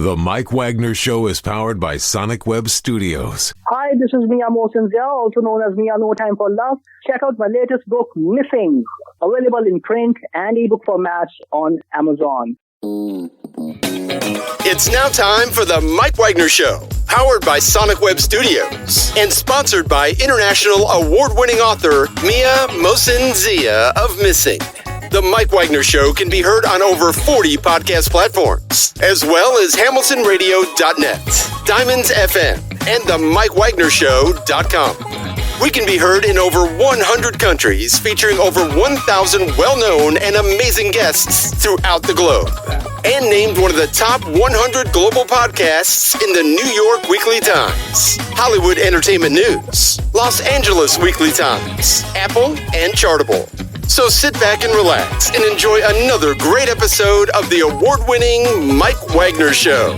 The Mike Wagner Show is powered by Sonic Web Studios. Hi, this is Mia Mosinzia, also known as Mia No Time for Love. Check out my latest book, Missing, available in print and ebook formats on Amazon. It's now time for the Mike Wagner Show, powered by Sonic Web Studios and sponsored by international award-winning author Mia Mosinzia of Missing. The Mike Wagner Show can be heard on over 40 podcast platforms, as well as hamiltonradio.net, Diamonds FM, and the MikeWagnerShow.com. We can be heard in over 100 countries, featuring over 1,000 well-known and amazing guests throughout the globe. And named one of the top 100 global podcasts in the New York Weekly Times, Hollywood Entertainment News, Los Angeles Weekly Times, Apple, and Chartable. So sit back and relax and enjoy another great episode of the award-winning Mike Wagner Show.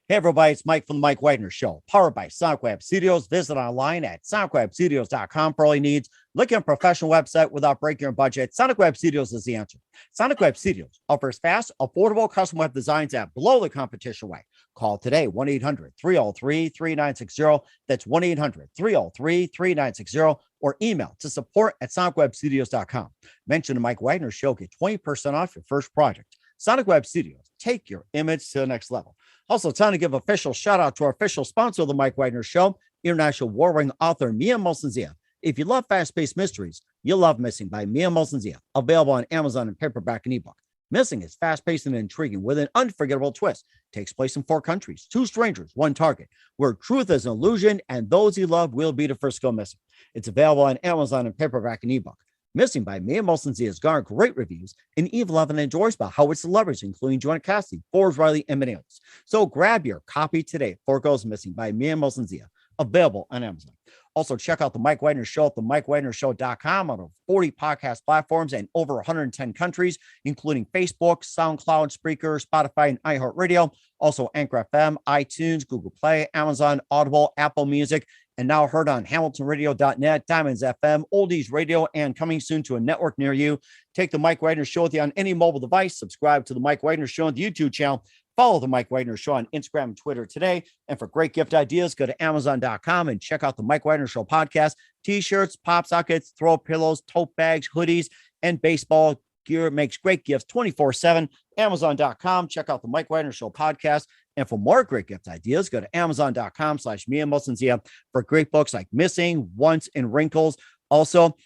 Hey everybody, it's Mike from the Mike Wagner Show, powered by Sonic Web Studios. Visit online at sonicwebstudios.com for all your needs. Look at a professional website without breaking your budget. Sonic Web Studios is the answer. Sonic Web Studios offers fast, affordable custom web designs at below the competition rate. Call today, 1-800-303-3960. That's 1-800-303-3960. Or email to support@sonicwebstudios.com. Mention the Mike Wagner Show, get 20% off your first project. Sonic Web Studios, take your image to the next level. Also, time to give official shout out to our official sponsor of the Mike Wagner Show, international award-winning author Mia Mosinzia. If you love fast-paced mysteries, you'll love Missing by Mia Mosinzia, available on Amazon in paperback and ebook. Missing is fast-paced and intriguing with an unforgettable twist. Takes place in 4 countries, 2 strangers, 1 target, where truth is an illusion and those you love will be the first to go missing. It's available on Amazon in paperback and ebook. Missing by Mia Mosinzia has garnered great reviews, and Eve Levin enjoys by Howard celebrities, including Joanna Cassidy, Forbes Riley, and many others. So grab your copy today for Goes Missing by Mia Mosinzia, available on Amazon. Also, check out the Mike Wagner Show at the MikeWagnerShow.com on over 40 podcast platforms and over 110 countries, including Facebook, SoundCloud, Spreaker, Spotify, and iHeartRadio. Also, Anchor FM, iTunes, Google Play, Amazon, Audible, Apple Music, and now heard on hamiltonradio.net, Diamonds FM, Oldies Radio, and coming soon to a network near you. Take the Mike Wagner Show with you on any mobile device. Subscribe to the Mike Wagner Show on the YouTube channel. Follow the Mike Wagner Show on Instagram and Twitter today. And for great gift ideas, go to Amazon.com and check out the Mike Wagner Show podcast. T-shirts, pop sockets, throw pillows, tote bags, hoodies, and baseball gear. Makes great gifts 24/7. Amazon.com. Check out the Mike Wagner Show podcast. And for more great gift ideas, go to Amazon.com/Mia Mosinzia for great books like Missing, Once, and Wrinkles. Also,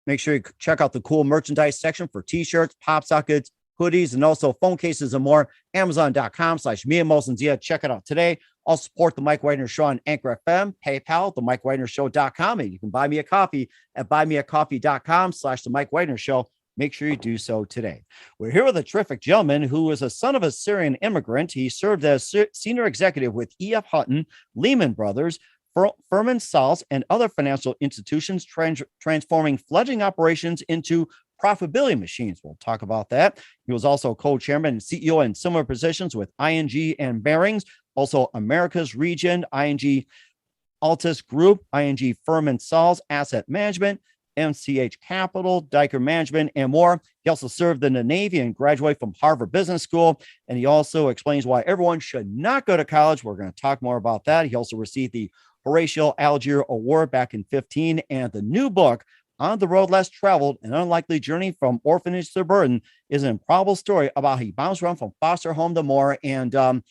make sure you check out the cool merchandise section for T-shirts, pop sockets, hoodies, and also phone cases and more. Amazon.com/Mia Mosinzia. Check it out today. I'll support the Mike Wagner Show on Anchor FM, PayPal, the MikeWagnerShow.com, and you can buy me a coffee at buymeacoffee.com/the Mike Wagner Show. Make sure you do so today. We're here with a terrific gentleman who is a son of a Syrian immigrant. He served as senior executive with efhutton, Lehman Brothers, Furman Salz, and other financial institutions, transforming fledgling operations into profitability machines. We'll talk about that. He was also co-chairman and CEO in similar positions with ING and Barings, also America's Region, ING Altus Group, ING Furman Salz Asset Management, MCH Capital, Diker Management, and more. He also served in the Navy and graduated from Harvard Business School. And he also explains why everyone should not go to college. We're going to talk more about that. He also received the Horatio Algier Award back in 2015. And the new book, On the Road Less Traveled, An Unlikely Journey from Orphanage to Burden, is an improbable story about how he bounced around from foster home to more. And of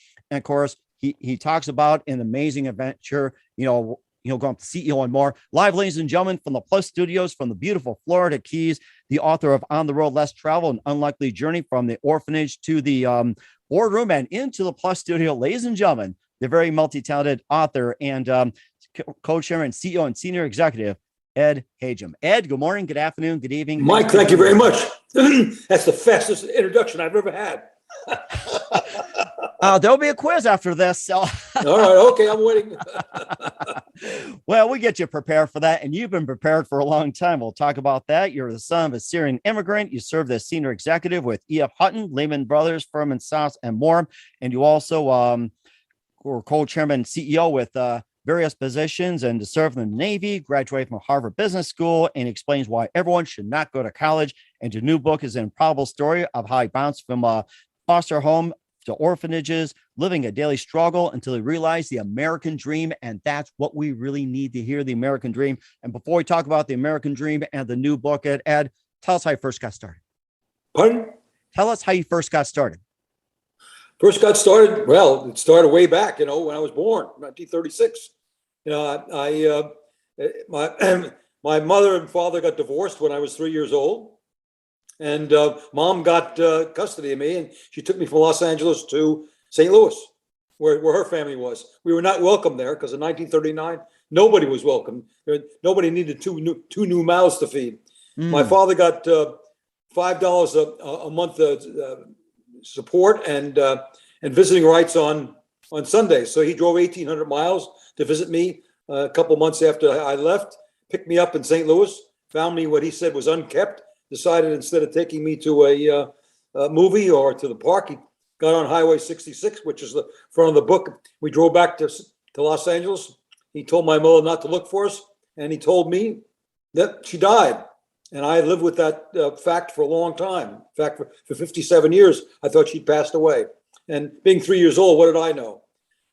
course, he talks about an amazing adventure, he'll go up to CEO and more. Live, ladies and gentlemen, from the Plus Studios, from the beautiful Florida Keys, the author of On the Road Less Travel, An Unlikely Journey from the Orphanage to the Boardroom and into the Plus Studio. Ladies and gentlemen, the very multi-talented author and co-chairman, CEO, and senior executive, Ed Hajim. Ed, good morning, good afternoon, good evening. Mike, thank you very much. That's the fastest introduction I've ever had. There'll be a quiz after this. So. All right. Okay. I'm waiting. Well, we get you prepared for that. And you've been prepared for a long time. We'll talk about that. You're the son of a Syrian immigrant. You served as senior executive with efhutton, Lehman Brothers, Furman Salz, and more. And you also co-chairman and CEO with various positions and to serve in the Navy, graduated from Harvard Business School, and explains why everyone should not go to college. And your new book is an improbable story of how he bounced from a foster home to orphanages, living a daily struggle until he realized the American dream. And that's what we really need to hear, the American dream. And before we talk about the American dream and the new book, Ed, tell us how you first got started. Pardon? Tell us how you first got started. First got started, well, it started way back, when I was born, 1936. My mother and father got divorced when I was 3 years old. And mom got custody of me, and she took me from Los Angeles to St. Louis, where her family was. We were not welcome there because in 1939, nobody was welcome. Nobody needed two new mouths to feed. My father got $5 a month support and visiting rights on Sundays. So he drove 1,800 miles to visit me a couple months after I left, picked me up in St. Louis, found me what he said was unkept, decided instead of taking me to a movie or to the park, he got on Highway 66, which is the front of the book. We drove back to Los Angeles. He told my mother not to look for us, and he told me that she died. And I lived with that fact for a long time. In fact, for 57 years, I thought she'd passed away. And being 3 years old, what did I know?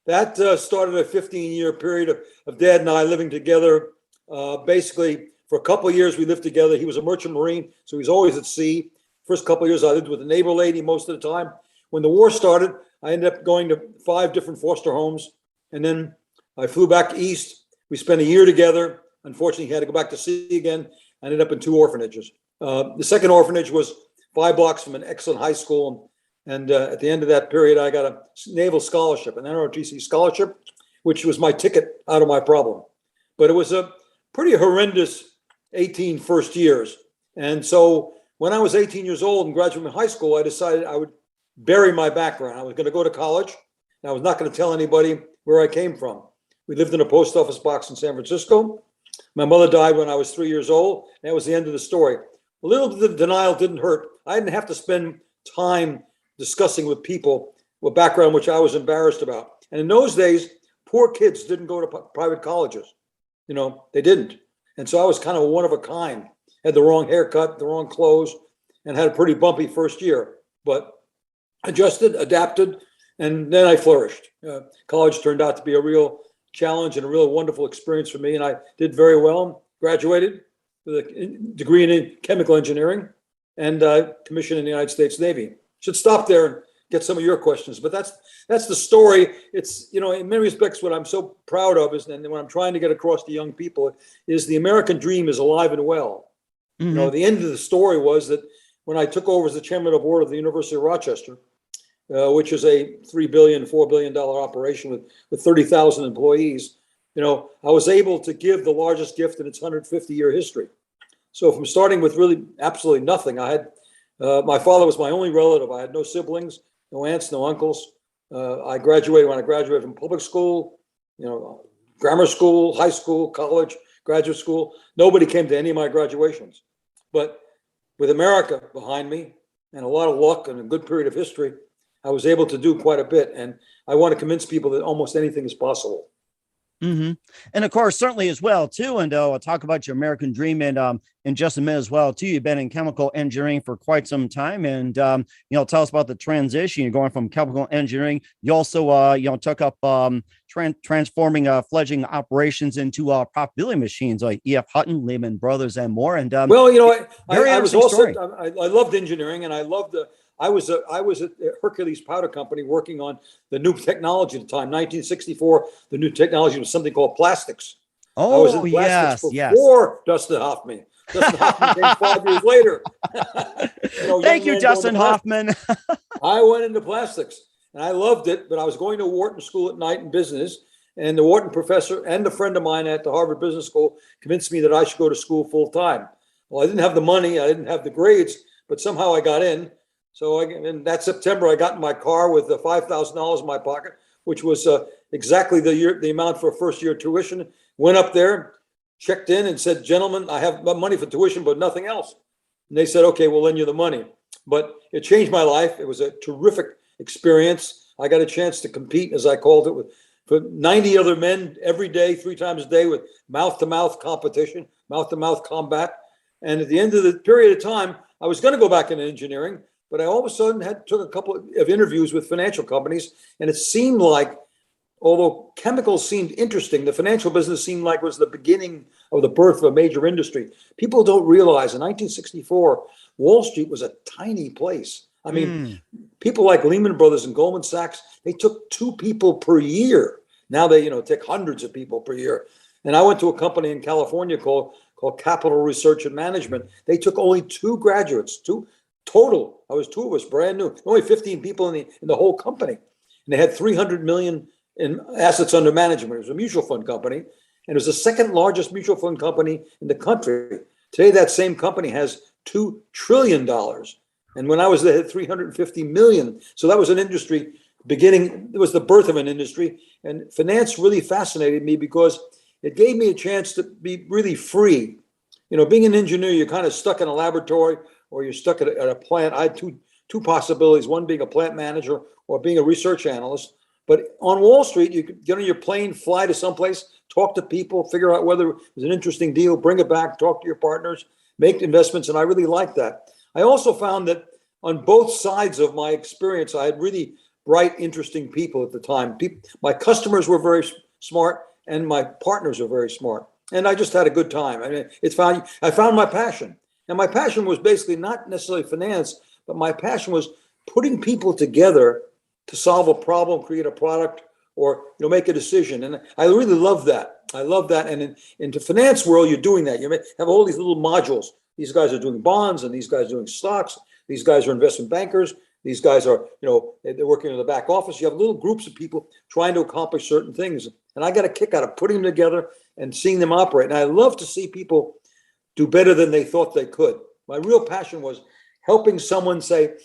That started a 15-year period of Dad and I living together. Basically, for a couple of years, we lived together. He was a merchant marine, so he was always at sea. First couple of years, I lived with a neighbor lady most of the time. When the war started, I ended up going to 5 different foster homes. And then I flew back east. We spent a year together. Unfortunately, he had to go back to sea again. I ended up in 2 orphanages. The second orphanage was 5 blocks from an excellent high school. And at the end of that period, I got a naval scholarship, an NROTC scholarship, which was my ticket out of my problem. But it was a pretty horrendous 18 first years. And so when I was 18 years old and graduated from high school, I decided I would bury my background. I was going to go to college. And I was not going to tell anybody where I came from. We lived in a post office box in San Francisco. My mother died when I was 3 years old. That was the end of the story. A little bit of denial didn't hurt. I didn't have to spend time discussing with people what background which I was embarrassed about. And in those days, poor kids didn't go to private colleges. They didn't. And so I was kind of one of a kind. Had the wrong haircut, the wrong clothes, and had a pretty bumpy first year. But adjusted, adapted, and then I flourished. College turned out to be a real challenge and a real wonderful experience for me. And I did very well, graduated with a degree in chemical engineering and commissioned in the United States Navy. Should stop there and get some of your questions, but that's the story. It's, in many respects, what I'm so proud of is, and what I'm trying to get across to young people is the American dream is alive and well. Mm-hmm. The end of the story was that when I took over as the chairman of the board of the University of Rochester, which is a $4 billion operation with 30,000 employees, I was able to give the largest gift in its 150-year history. So from starting with really absolutely nothing, I had, my father was my only relative. I had no siblings, no aunts, no uncles. When I graduated from public school, grammar school, high school, college, graduate school. Nobody came to any of my graduations. But with America behind me and a lot of luck and a good period of history, I was able to do quite a bit. And I want to convince people that almost anything is possible. Mm-hmm. And of course, certainly as well, too. And I'll talk about your American dream in just a minute as well, too. You've been in chemical engineering for quite some time. And, tell us about the transition. You're going from chemical engineering. You also, took up transforming fledgling operations into profitability machines like efhutton, Lehmanbrothers, and more. And I was also, I loved engineering, and I loved I was at Hercules Powder Company working on the new technology at the time. 1964, the new technology was something called plastics. Oh, I was in plastics before Dustin Hoffman. Dustin Hoffman came 5 years later. Thank you, Dustin Hoffman. I went into plastics, and I loved it, but I was going to Wharton School at night in business, and the Wharton professor and a friend of mine at the Harvard Business School convinced me that I should go to school full time. Well, I didn't have the money, I didn't have the grades, but somehow I got in. So in that September, I got in my car with $5,000 in my pocket, which was exactly the amount for a first-year tuition. Went up there, checked in, and said, "Gentlemen, I have money for tuition, but nothing else." And they said, "Okay, we'll lend you the money." But it changed my life. It was a terrific experience. I got a chance to compete, as I called it, for 90 other men every day, 3 times a day, with mouth-to-mouth competition, mouth-to-mouth combat. And at the end of the period of time, I was going to go back into engineering, but I all of a sudden took a couple of interviews with financial companies, and it seemed like, although chemicals seemed interesting, the financial business seemed like it was the beginning of the birth of a major industry. People don't realize in 1964, Wall Street was a tiny place. I mean, people like Lehman Brothers and Goldman Sachs, they took 2 people per year. Now they, take hundreds of people per year. And I went to a company in California called Capital Research and Management. They took only 2 graduates, 2 total. I was 2 of us, brand new. Only 15 people in the whole company. And they had 300 million in assets under management. It was a mutual fund company, and it was the second largest mutual fund company in the country. Today, that same company has $2 trillion. And when I was there, it had 350 million. So that was an industry beginning. It was the birth of an industry. And finance really fascinated me because it gave me a chance to be really free. Being an engineer, you're kind of stuck in a laboratory or you're stuck at a plant. I had two possibilities, one being a plant manager or being a research analyst. But on Wall Street, you could get on your plane, fly to someplace, talk to people, figure out whether it was an interesting deal, bring it back, talk to your partners, make investments. And I really liked that. I also found that on both sides of my experience, I had really bright, interesting people at the time. My customers were very smart and my partners were very smart. And I just had a good time. I mean, I found my passion. And my passion was basically not necessarily finance, but my passion was putting people together to solve a problem, create a product, or make a decision. And I really love that. I love that. And in the finance world, you're doing that. You have all these little modules. These guys are doing bonds, and these guys are doing stocks. These guys are investment bankers. These guys are, they're working in the back office. You have little groups of people trying to accomplish certain things. And I got a kick out of putting them together and seeing them operate. And I love to see people do better than they thought they could. My real passion was helping someone say,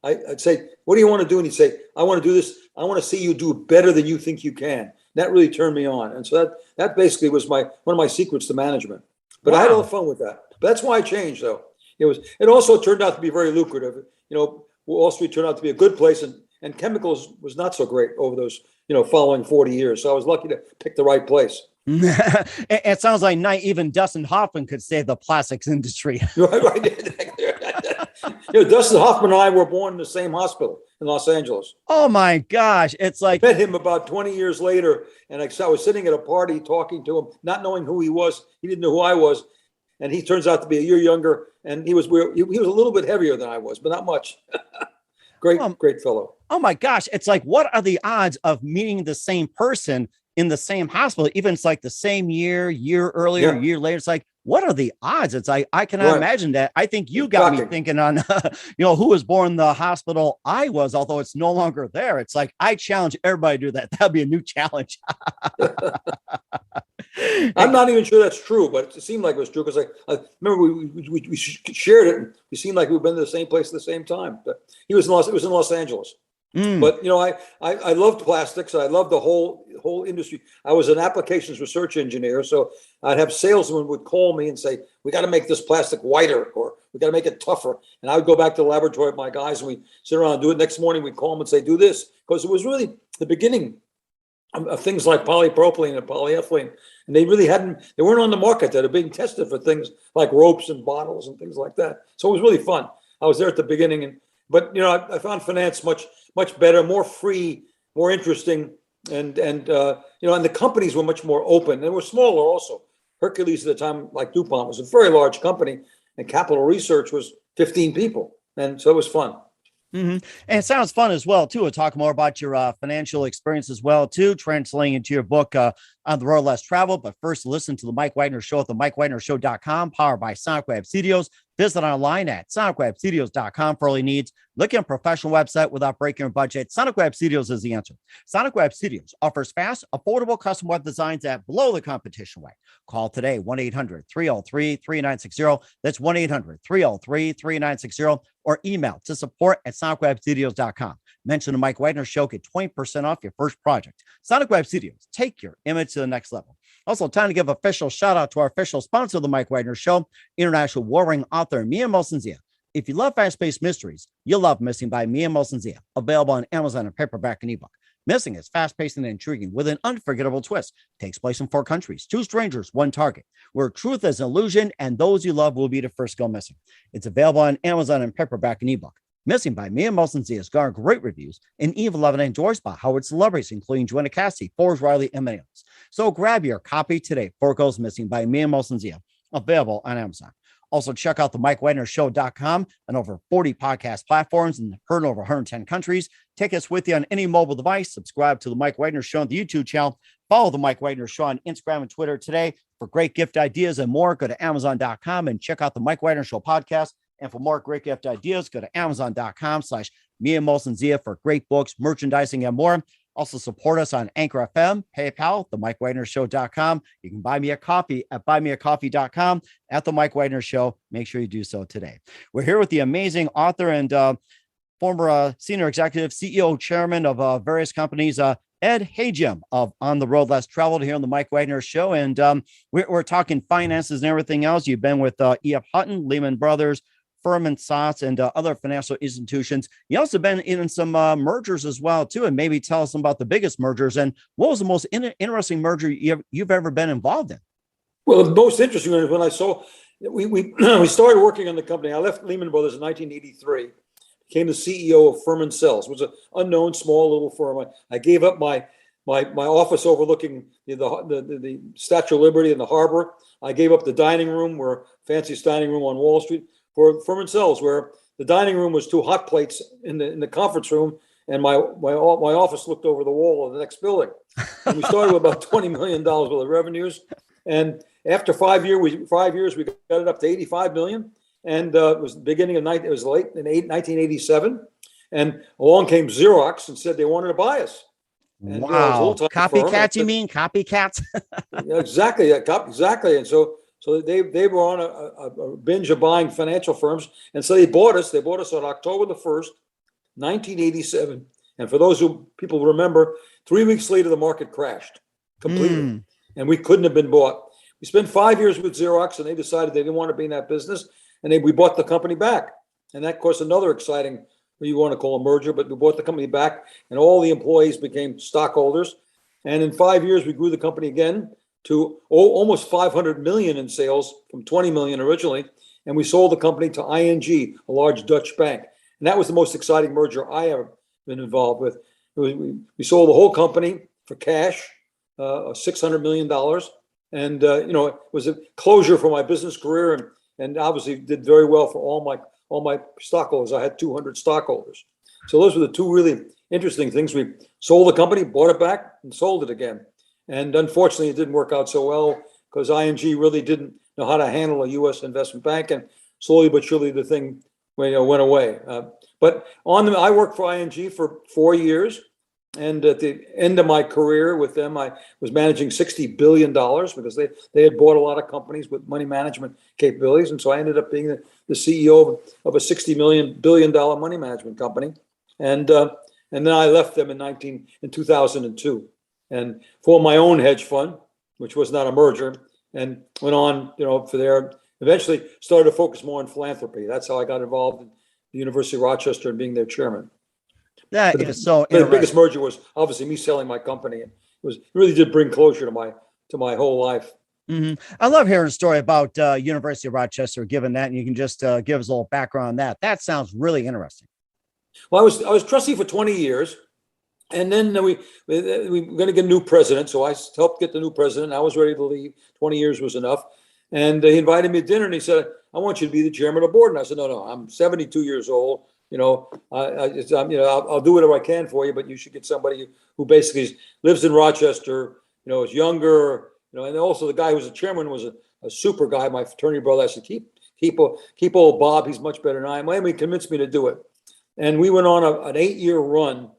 I'd say, what do you want to do? And he'd say, I want to do this. I want to see you do better than you think you can. That really turned me on. And so that basically was one of my secrets to management. But wow. I had a lot of fun with that. But that's why I changed, though. It also turned out to be very lucrative. Wall Street turned out to be a good place, and chemicals was not so great over those, following 40 years. So I was lucky to pick the right place. It sounds like not even Dustin Hoffman could save the plastics industry. Right. Dustin Hoffman and I were born in the same hospital in Los Angeles. Oh my gosh. It's like I met him about 20 years later, and I was sitting at a party talking to him, not knowing who he was. He didn't know who I was. And he turns out to be a year younger, and he was a little bit heavier than I was, but not much. Great fellow. Oh my gosh. It's like, what are the odds of meeting the same person in the same hospital? Even it's like the same year earlier, Yeah. year later. It's like, what are the odds? It's like, I cannot imagine that. I think you got me thinking on, who was born in the hospital I was, although it's no longer there. It's like, I challenge everybody to do that. That'd be a new challenge. I'm not even sure that's true, but it seemed like it was true because I remember we shared it. And we seemed like we'd been to the same place at the same time. But it was in Los Angeles. But I loved plastics. I loved the whole industry. I was an applications research engineer, so I'd have salesmen would call me and say, "We got to make this plastic whiter, or we got to make it tougher." And I would go back to the laboratory with my guys, and we sit around and do it. Next morning, we'd call them and say, "Do this," because it was really the beginning of things like polypropylene and polyethylene, and they weren't on the market. They were being tested for things like ropes and bottles and things like that. So it was really fun. I was there at the beginning, but I found finance much better, more free, more interesting, and the companies were much more open. They were smaller also. Hercules at the time, like DuPont, was a very large company, and Capital Research was 15 people, and so it was fun. Mm-hmm. And it sounds fun as well, too. We'll talk more about your financial experience as well, too, translating into your book, On the Road Less Traveled. But first, listen to the Mike Wagner Show at the MikeWagnerShow.com, powered by Sonic Web Studios. Visit online at sonicwebstudios.com for all your needs. Look at a professional website without breaking your budget. Sonic Web Studios is the answer. Sonic Web Studios offers fast, affordable custom web designs that blow the competition away. Call today, 1-800-303-3960. That's 1-800-303-3960. Or email to support@sonicwebstudios.com. Mention the Mike Wagner Show, get 20% off your first project. Sonic Web Studios, take your image to the next level. Also, time to give official shout out to our official sponsor of the Mike Wagner Show, international warring author Mia Mosensia. If you love fast-paced mysteries, you'll love Missing by Me and Wilson Zia, available on Amazon in paperback and ebook. Missing is fast-paced and intriguing with an unforgettable twist. Takes place in 4 countries, 2 strangers, 1 target, where truth is an illusion and those you love will be the first go missing. It's available on Amazon in paperback and ebook. Missing by Me and Wilson Zia has garnered great reviews and even loved and enjoyed by Howard celebrities, including Joanna Cassidy, Forbes Riley, and many others. So grab your copy today. 4 Goes Missing by Me and Wilson Zia, available on Amazon. Also, check out the MikeWagnerShow.com and over 40 podcast platforms and heard in over 110 countries. Take us with you on any mobile device. Subscribe to the Mike Wagner Show on the YouTube channel. Follow the Mike Wagner Show on Instagram and Twitter today. For great gift ideas and more, go to Amazon.com and check out the Mike Wagner Show podcast. And for more great gift ideas, go to Amazon.com/Me and Wilson Zia for great books, merchandising, and more. Also support us on Anchor FM, PayPal, the MikeWagnerShow.com. You can buy me a coffee at buymeacoffee.com at the Mike Wagner Show. Make sure you do so today. We're here with the amazing author and former senior executive, CEO, chairman of various companies, Ed Hajim of On the Road Less Traveled here on the Mike Wagner Show. And we're talking finances and everything else. You've been with efhutton, Lehman Brothers, Furman Sots, and other financial institutions. You also been in some mergers as well, too, and maybe tell us about the biggest mergers and what was the most interesting merger you've ever been involved in? Well, the most interesting was when I saw we started working on the company. I left Lehman Brothers in 1983, became the CEO of Furman Cells. It was an unknown small little firm. I gave up my office overlooking the Statue of Liberty and the harbor. I gave up the dining room, fanciest dining room on Wall Street, for Furman Cells, where the dining room was 2 hot plates in the conference room, and my office looked over the wall of the next building. And we started with about $20 million worth of revenues, and after 5 years, we got it up to $85 million. And it was the beginning of late in 1987, and along came Xerox and said they wanted to buy us. And, wow, copycats? You mean copycats? Yeah, exactly, exactly. And so they were on a binge of buying financial firms, and so they bought us. They bought us on October the 1st, 1987. And for those people remember, 3 weeks later the market crashed completely, and we couldn't have been bought. We spent 5 years with Xerox, and they decided they didn't want to be in that business, and we bought the company back. And that caused another exciting, what you want to call a merger, but we bought the company back, and all the employees became stockholders. And in 5 years, we grew the company again to almost 500 million in sales from 20 million originally. And we sold the company to ING, a large Dutch bank. And that was the most exciting merger I ever been involved with. We sold the whole company for cash, $600 million. And, it was a closure for my business career, and obviously did very well for all my stockholders. I had 200 stockholders. So those were the 2 really interesting things. We sold the company, bought it back, and sold it again. And unfortunately, it didn't work out so well because ING really didn't know how to handle a U.S. investment bank, and slowly but surely the thing went away. But I worked for ING for 4 years, and at the end of my career with them, I was managing $60 billion because they had bought a lot of companies with money management capabilities, and so I ended up being the CEO of a $60 billion money management company, and then I left them in 2002. And formed my own hedge fund, which was not a merger, and went on, for there. Eventually started to focus more on philanthropy. That's how I got involved in the University of Rochester and being their chairman. That is so interesting. The biggest merger was obviously me selling my company. It really did bring closure to my whole life. Mm-hmm. I love hearing a story about University of Rochester, given that, and you can just give us a little background on that. That sounds really interesting. Well, I was trustee for 20 years. And then we were going to get a new president. So I helped get the new president. I was ready to leave. 20 years was enough. And he invited me to dinner, and he said, I want you to be the chairman of the board. And I said, no, I'm 72 years old. I'll do whatever I can for you, but you should get somebody who basically lives in Rochester, is younger, and also the guy who was the chairman was a super guy. My fraternity brother. I said, keep old Bob. He's much better than I am. And he convinced me to do it. And we went on an 8-year run.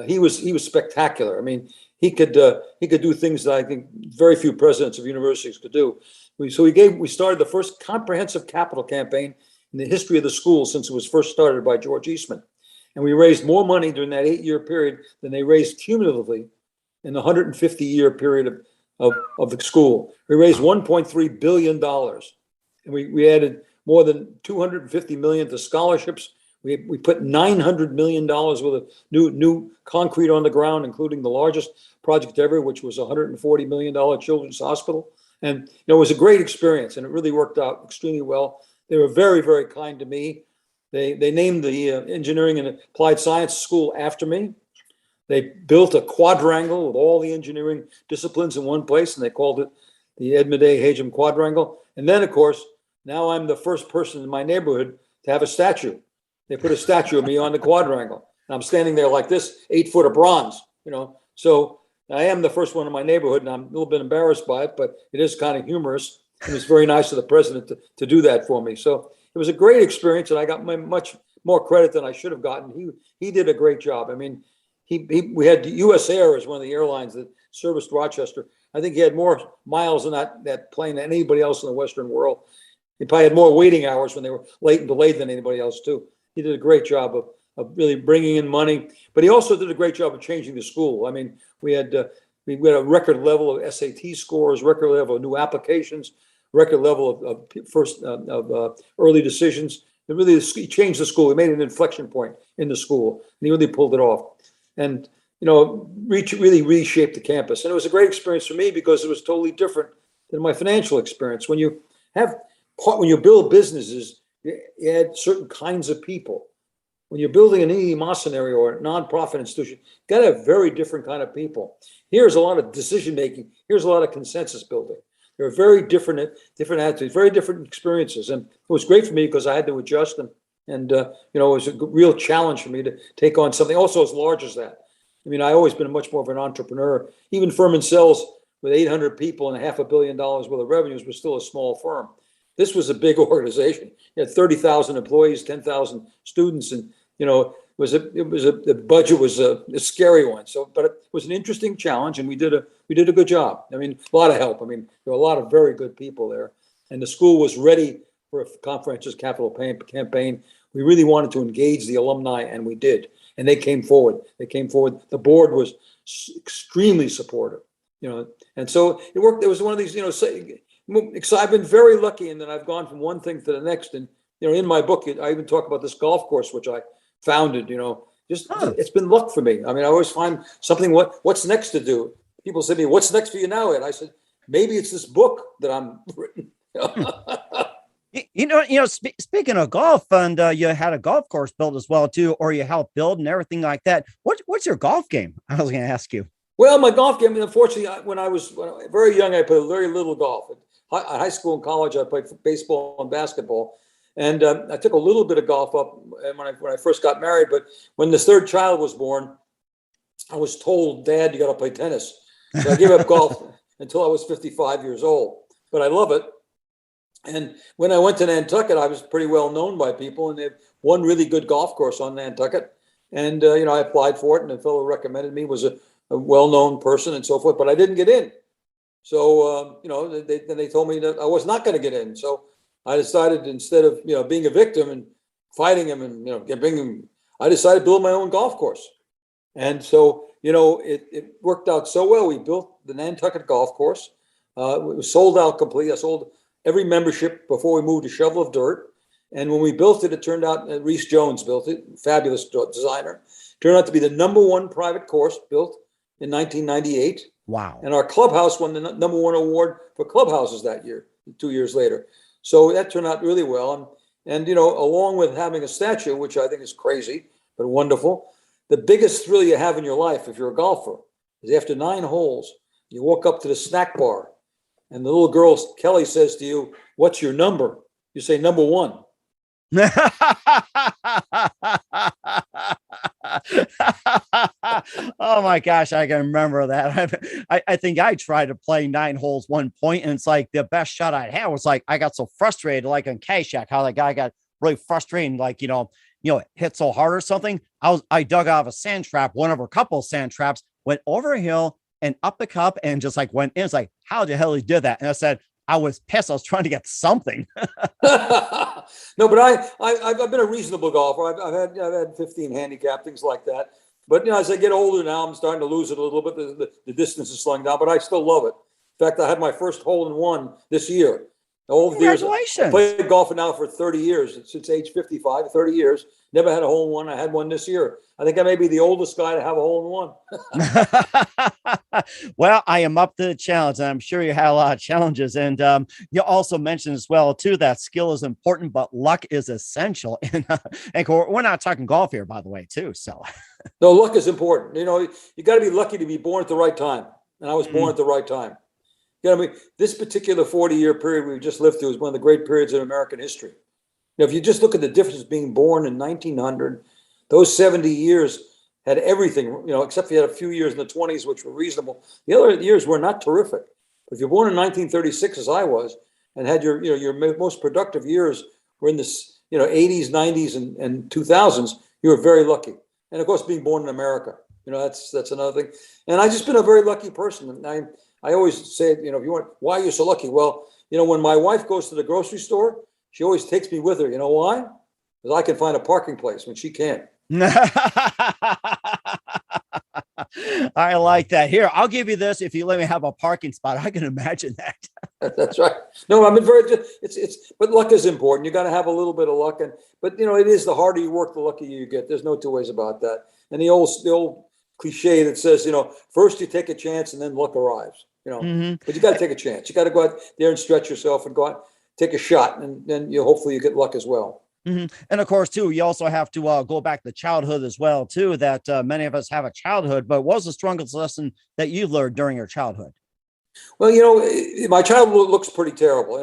He was spectacular. I mean, he could do things that I think very few presidents of universities could do. We started the first comprehensive capital campaign in the history of the school since it was first started by George Eastman, and we raised more money during that 8-year period than they raised cumulatively in the 150-year period of the school. We raised $1.3 billion, and we added more than $250 million to scholarships. We put $900 million worth of new concrete on the ground, including the largest project ever, which was a $140 million children's hospital. And it was a great experience, and it really worked out extremely well. They were very, very kind to me. They named the Engineering and Applied Science School after me. They built a quadrangle with all the engineering disciplines in one place, and they called it the Ed Hajim Quadrangle. And then, of course, now I'm the first person in my neighborhood to have a statue. They put a statue of me on the quadrangle. And I'm standing there like this, 8 foot of bronze, So I am the first one in my neighborhood, and I'm a little bit embarrassed by it, but it is kind of humorous. And it's very nice of the president to do that for me. So it was a great experience, and I got much more credit than I should have gotten. He did a great job. I mean, we had US Air as one of the airlines that serviced Rochester. I think he had more miles on that plane than anybody else in the Western world. He probably had more waiting hours when they were late and delayed than anybody else too. He did a great job of really bringing in money, but he also did a great job of changing the school. I mean, we had a record level of SAT scores, record level of new applications, record level of early decisions. He changed the school. He made an inflection point in the school, and he really pulled it off. And really reshaped the campus. And it was a great experience for me because it was totally different than my financial experience. When you build businesses, you add certain kinds of people. When you're building an scenario or a nonprofit institution, you got to have very different kind of people. Here's a lot of decision making. Here's a lot of consensus building. There are very different attitudes, very different experiences. And it was great for me because I had to adjust and it was a real challenge for me to take on something also as large as that. I mean, I've always been much more of an entrepreneur. Even Furman Cells with 800 people and $500 million worth of revenues was still a small firm. This was a big organization. You had 30,000 employees, 10,000 students, and the budget was a scary one. So, but it was an interesting challenge, and we did a good job. I mean, a lot of help. I mean, there were a lot of very good people there, and the school was ready for a conferences capital campaign. We really wanted to engage the alumni, and we did. And they came forward. The board was extremely supportive, and so it worked. It was one of these, I've been very lucky in that I've gone from one thing to the next. And, in my book, I even talk about this golf course, which I founded, it's been luck for me. I mean, I always find something, what's next to do? People say to me, what's next for you now, Ed? I said, maybe it's this book that I'm written. Speaking of golf, and you had a golf course built as well too, or you helped build and everything like that. What's your golf game? I was going to ask you. Well, my golf game, unfortunately, when I was very young, I played very little golf. At high school and college, I played baseball and basketball, and I took a little bit of golf up when I first got married. But when the third child was born, I was told, "Dad, you got to play tennis." So I gave up golf until I was 55 years old. But I love it. And when I went to Nantucket, I was pretty well known by people, and they had one really good golf course on Nantucket. And, I applied for it, and a fellow recommended me, was a well-known person and so forth, but I didn't get in. So, they told me that I was not going to get in. So I decided, instead of, being a victim and fighting him and, bringing him, I decided to build my own golf course. And so, it worked out so well. We built the Nantucket golf course. It was sold out completely. I sold every membership before we moved to Shovel of Dirt. And when we built it, it turned out, Reese Jones built it, fabulous designer. Turned out to be the #1 private course built in 1998. Wow. And our clubhouse won the #1 award for clubhouses that year, 2 years later. So that turned out really well. And along with having a statue, which I think is crazy, but wonderful, the biggest thrill you have in your life, if you're a golfer, is after 9 holes, you walk up to the snack bar, and the little girl, Kelly, says to you, "What's your number?" You say, "#1." Oh my gosh, I can remember that. I think I tried to play 9 holes one point, and it's like the best shot I had was like I got so frustrated, like on Caddyshack, how the guy got really frustrated, like hit so hard or something. I dug out of a sand trap, one of a couple of sand traps, went over a hill and up the cup, and just like went in. It's like, how the hell he did that? And I said, I was pissed. I was trying to get something. No, but I've been a reasonable golfer. I've had 15 handicap, things like that. But as I get older now, I'm starting to lose it a little bit. The distance is slowing down, but I still love it. In fact, I had my first hole-in-one this year. Old years. I Congratulations. played golf now for 30 years, since age 55, 30 years. Never had a hole in one. I had one this year. I think I may be the oldest guy to have a hole in one. Well, I am up to the challenge, and I'm sure you had a lot of challenges. And you also mentioned as well, too, that skill is important, but luck is essential. And we're not talking golf here, by the way, too. So, no, luck is important. You know, you got to be lucky to be born at the right time. And I was born at the right time. You know, I mean, this particular 40-year period we've just lived through is one of the great periods in American history. You know, if you just look at the difference being born in 1900, those 70 years had everything, you know, except you had a few years in the 20s, which were reasonable. The other years were not terrific. If you're born in 1936, as I was, and had your most productive years were in this, 80s, 90s, and 2000s, you were very lucky. And of course, being born in America, that's another thing. And I've just been a very lucky person. And I always say, if you want, why are you so lucky? Well, when my wife goes to the grocery store, she always takes me with her. You know why? Because I can find a parking place when she can't. I like that. Here, I'll give you this. If you let me have a parking spot, I can imagine that. That's right. No, I mean, but luck is important. You got to have a little bit of luck. But it is, the harder you work, the luckier you get. There's no two ways about that. And the old cliche that says, first you take a chance and then luck arrives, but you got to take a chance. You got to go out there and stretch yourself and go out, take a shot. And then hopefully you get luck as well. Mm-hmm. And of course, too, you also have to go back to childhood as well, too, that many of us have a childhood. But what was the strongest lesson that you learned during your childhood? Well, my childhood looks pretty terrible.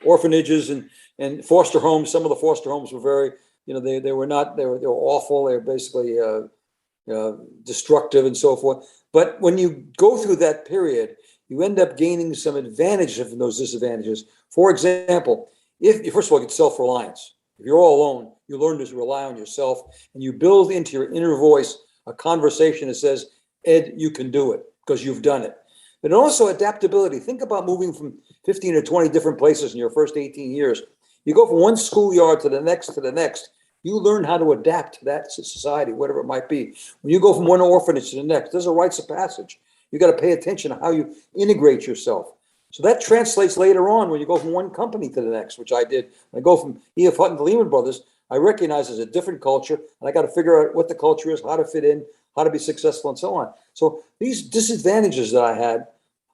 Orphanages and foster homes. Some of the foster homes were very, they were awful. They were basically destructive and so forth. But when you go through that period, you end up gaining some advantages from those disadvantages. For example, if first of all, you get self-reliance. If you're all alone, you learn to rely on yourself, and you build into your inner voice a conversation that says, Ed, you can do it because you've done it. But also adaptability. Think about moving from 15 or 20 different places in your first 18 years. You go from one schoolyard to the next, you learn how to adapt to that society, whatever it might be. When you go from one orphanage to the next, there's a rites of passage. You got to pay attention to how you integrate yourself. So that translates later on when you go from one company to the next, which I did. When I go from efhutton to Lehman Brothers, I recognize there's a different culture, and I got to figure out what the culture is, how to fit in, how to be successful, and so on. So these disadvantages that I had,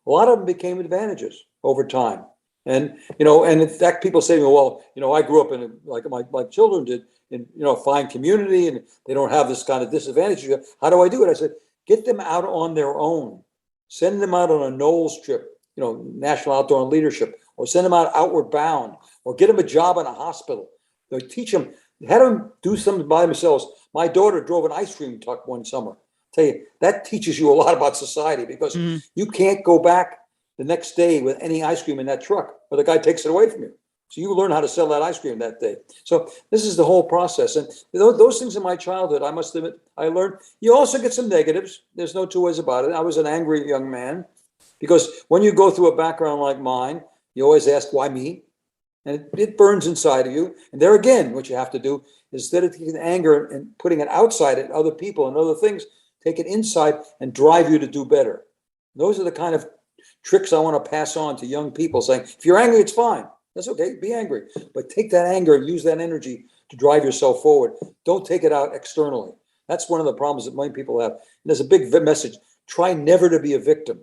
a lot of them became advantages over time. And, and in fact, people say to me, well, I grew up in, like my children did, in, a fine community, and they don't have this kind of disadvantage. How do I do it? I said, get them out on their own. Send them out on a Knowles trip. National Outdoor and Leadership, or send them out outward bound, or get them a job in a hospital. Teach them, have them do something by themselves. My daughter drove an ice cream truck one summer. Tell you, that teaches you a lot about society, because you can't go back the next day with any ice cream in that truck, or the guy takes it away from you. So you learn how to sell that ice cream that day. So this is the whole process. And those things in my childhood, I must admit, I learned. You also get some negatives. There's no two ways about it. I was an angry young man. Because when you go through a background like mine, you always ask, why me? And it burns inside of you. And there again, what you have to do is, instead of taking anger and putting it outside at other people and other things, take it inside and drive you to do better. Those are the kind of tricks I want to pass on to young people, saying, if you're angry, it's fine. That's okay. Be angry. But take that anger and use that energy to drive yourself forward. Don't take it out externally. That's one of the problems that many people have. And there's a big message. Try never to be a victim.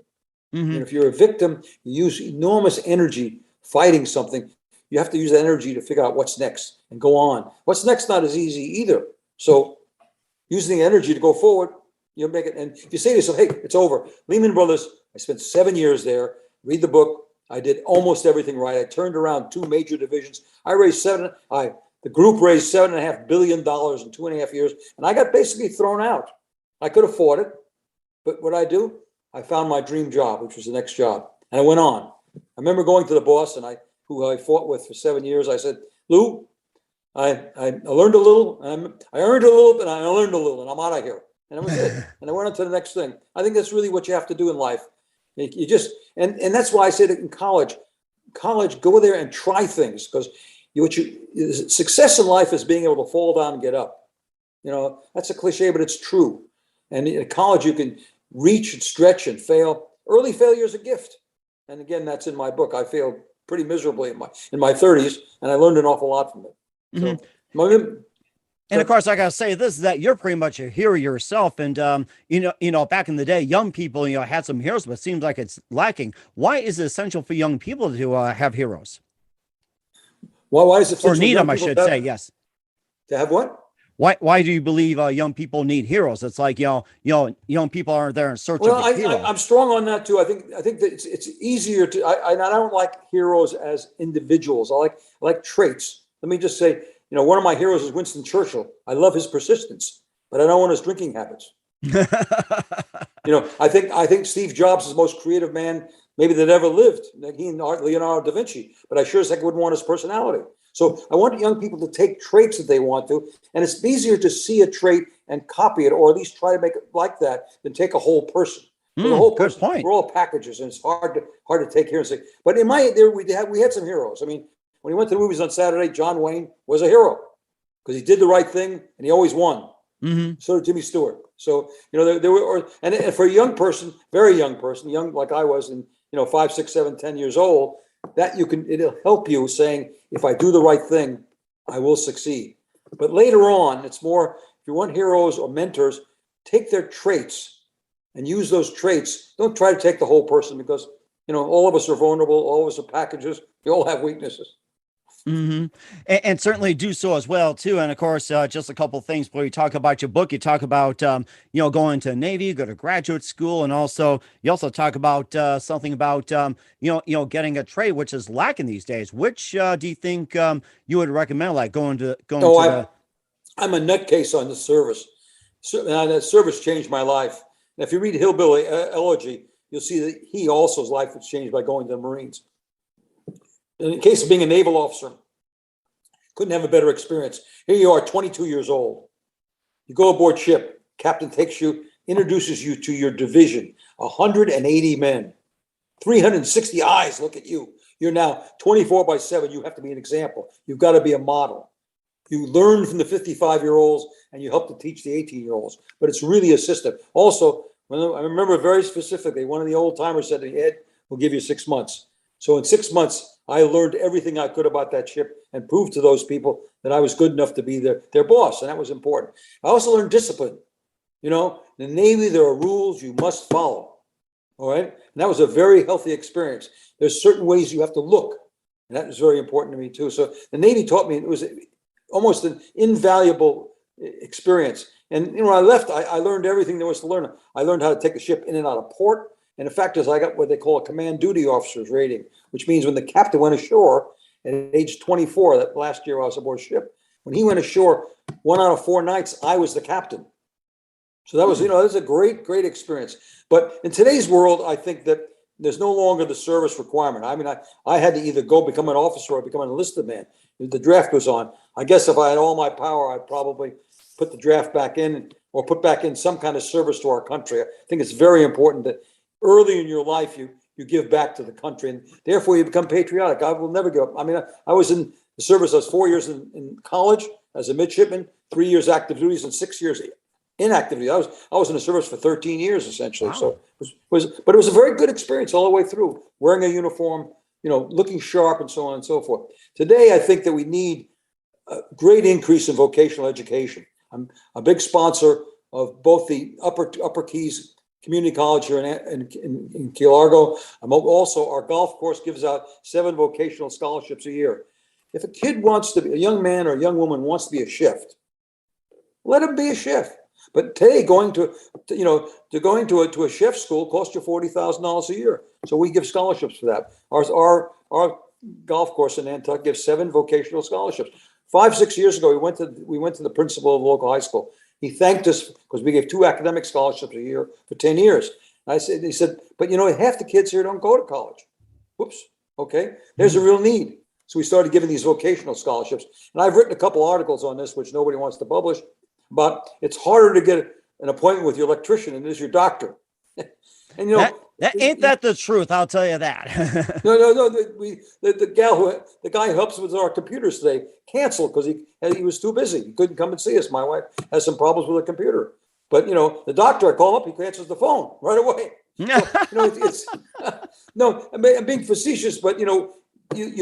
And if you're a victim, you use enormous energy fighting something. You have to use that energy to figure out what's next and go on. What's next not as easy either. So using the energy to go forward, you'll make it. And if you say to yourself, hey, it's over. Lehman Brothers, I spent 7 years there. Read the book. I did almost everything right. I turned around 2 major divisions. The group raised $7.5 billion in 2.5 years. And I got basically thrown out. I could afford it. But what I do? I found my dream job, which was the next job. And I went on. I remember going to the boss, who I fought with for 7 years. I said, Lou, I learned a little, and I earned a little, and I learned a little, and I'm out of here. And that was it. And I went on to the next thing. I think that's really what you have to do in life. You just, and that's why I say that in college, go there and try things, because success in life is being able to fall down and get up. That's a cliche, but it's true. And in college, you can reach and stretch and fail. Early failure is a gift. And again, that's in my book. I failed pretty miserably in my 30s, and I learned an awful lot from it. So, and of course, I gotta say this, is that you're pretty much a hero yourself. And back in the day, young people, had some heroes, but it seems like it's lacking. Why is it essential for young people to have heroes? Why is it or need them? I should say, yes. To have what? Why do you believe young people need heroes? It's like young people aren't there in search of a hero. I'm strong on that too. I think that it's easier to. I don't like heroes as individuals. I like traits. Let me just say, one of my heroes is Winston Churchill. I love his persistence, but I don't want his drinking habits. I think Steve Jobs is the most creative man maybe that ever lived. He and Leonardo da Vinci, but I sure as heck wouldn't want his personality. So I want young people to take traits that they want to, and it's easier to see a trait and copy it, or at least try to make it like that, than take a whole person. So the whole person, good point. We're all packages, and it's hard to take here and say. But in we had some heroes. I mean, when he went to the movies on Saturday, John Wayne was a hero because he did the right thing and he always won. Mm-hmm. So did Jimmy Stewart. So there were, and for a young person, very young person, young like I was, and 5, 6, 7, 10 years old, that it'll help you saying, if I do the right thing, I will succeed. But later on, it's more, if you want heroes or mentors, take their traits and use those traits. Don't try to take the whole person, because all of us are vulnerable, all of us are packages, we all have weaknesses. Mm-hmm. And certainly do so as well too. And of course, just a couple of things before you talk about your book. You talk about going to Navy, go to graduate school, and you also talk about something about getting a trade, which is lacking these days. Which do you think you would recommend, like going to? I'm a nutcase on the service. That service changed my life. And if you read Hillbilly Elegy, you'll see that he also's life was changed by going to the Marines. In the case of being a naval officer, couldn't have a better experience. Here you are, 22 years old. You go aboard ship. Captain takes you, introduces you to your division, 180 men, 360 eyes look at you. You're now 24/7. You have to be an example. You've got to be a model. You learn from the 55-year-olds and you help to teach the 18-year-olds. But it's really a system. Also, I remember very specifically, one of the old timers said to me, Ed, we'll give you 6 months. So in 6 months, I learned everything I could about that ship and proved to those people that I was good enough to be their boss, and that was important. I also learned discipline. In the Navy, there are rules you must follow. All right? And that was a very healthy experience. There's certain ways you have to look, and that was very important to me too. So the Navy taught me, it was almost an invaluable experience. And when I left, I learned everything there was to learn. I learned how to take a ship in and out of port. And the fact is, I got what they call a command duty officer's rating, which means when the captain went ashore at age 24, that last year I was aboard ship, when he went ashore, 1 out of 4 nights, I was the captain. So that was, that was a great, great experience. But in today's world, I think that there's no longer the service requirement. I mean, I had to either go become an officer or become an enlisted man. The draft was on. I guess if I had all my power, I'd probably put the draft back in, or put back in some kind of service to our country. I think it's very important that early in your life, you give back to the country, and therefore you become patriotic. I will never give up. I mean, I was in the service. I was 4 years in college as a midshipman, 3 years active duties, and 6 years inactive duty. I was in the service for 13 years essentially. Wow. So it was a very good experience all the way through. Wearing a uniform, looking sharp, and so on and so forth. Today, I think that we need a great increase in vocational education. I'm a big sponsor of both the Upper Keys Community College here in Key Largo. I'm also, our golf course gives out 7 vocational scholarships a year. If a kid wants to be, a young man or a young woman wants to be a shift, let him be a shift. But today, going to a chef school costs you $40,000 a year. So we give scholarships for that. Our golf course in Nantucket gives 7 vocational scholarships. 5, 6 years ago, we went to the principal of the local high school. He thanked us because we gave 2 academic scholarships a year for 10 years. He said, but half the kids here don't go to college. Whoops. Okay. There's a real need. So we started giving these vocational scholarships. And I've written a couple articles on this, which nobody wants to publish, but it's harder to get an appointment with your electrician than it is your doctor. And that ain't that the truth, I'll tell you that. No. The guy who helps with our computers today canceled because he was too busy. He couldn't come and see us. My wife has some problems with her computer. But the doctor, I call him up, he answers the phone right away. So, No, I'm being facetious, but you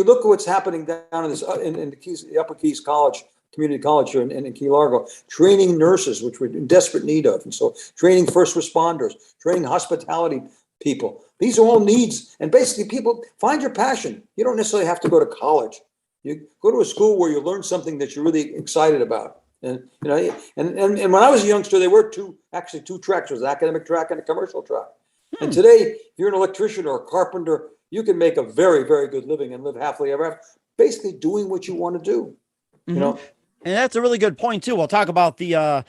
look at what's happening down in this in the Keys, the Upper Keys College, community college here in Key Largo, training nurses, which we're in desperate need of, and so training first responders, training hospitality people. These are all needs, and basically, people find your passion. You don't necessarily have to go to college. You go to a school where you learn something that you're really excited about. And and when I was a youngster, there were two tracks. There was an academic track and a commercial track. And today, if you're an electrician or a carpenter, you can make a very, very good living and live happily ever after, basically doing what you want to do. And that's a really good point too. We'll talk about the